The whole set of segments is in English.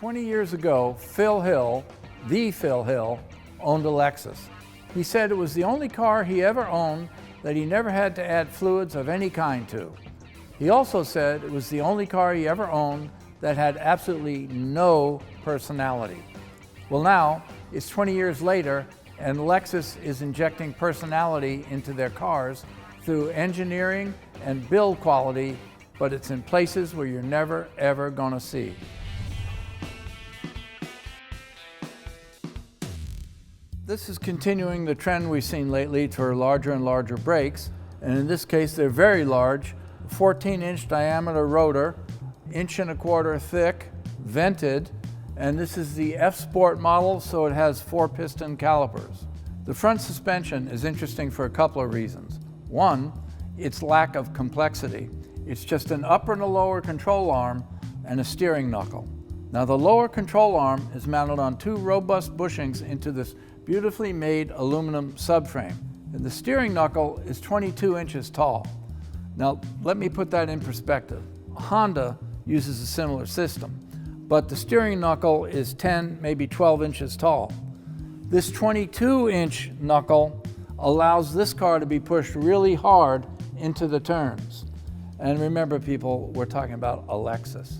20 years ago, Phil Hill, the Phil Hill, owned a Lexus. He said it was the only car he ever owned that he never had to add fluids of any kind to. He also said it was the only car he ever owned that had absolutely no personality. Well, now it's 20 years later and Lexus is injecting personality into their cars through engineering and build quality, but it's in places where you're never ever gonna see. This is continuing the trend we've seen lately for larger and larger brakes, and in this case they're very large, 14-inch diameter rotor, 1.25 inch thick, vented, and this is the F Sport model, so it has 4-piston calipers. The front suspension is interesting for a couple of reasons. One, its lack of complexity. It's just an upper and a lower control arm and a steering knuckle. Now the lower control arm is mounted on 2 robust bushings into this beautifully made aluminum subframe, and the steering knuckle is 22 inches tall. Now let me put that in perspective. Honda uses a similar system, but the steering knuckle is 10, maybe 12 inches tall. This 22-inch knuckle allows this car to be pushed really hard into the turns. And remember people, we're talking about a Lexus.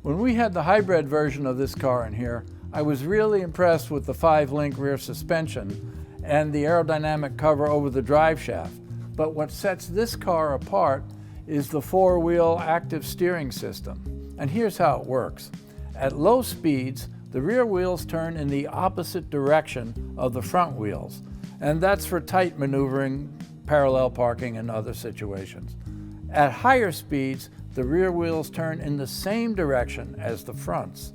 When we had the hybrid version of this car in here, I was really impressed with the 5-link rear suspension and the aerodynamic cover over the drive shaft. But what sets this car apart is the 4-wheel active steering system. And here's how it works. At low speeds, the rear wheels turn in the opposite direction of the front wheels. And that's for tight maneuvering, parallel parking, and other situations. At higher speeds, the rear wheels turn in the same direction as the fronts.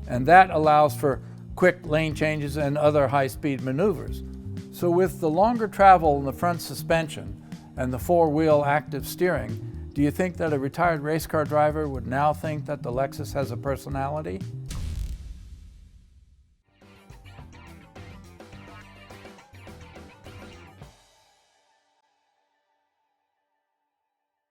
And that allows for quick lane changes and other high-speed maneuvers. So with the longer travel in the front suspension and the 4-wheel active steering, do you think that a retired race car driver would now think that the Lexus has a personality?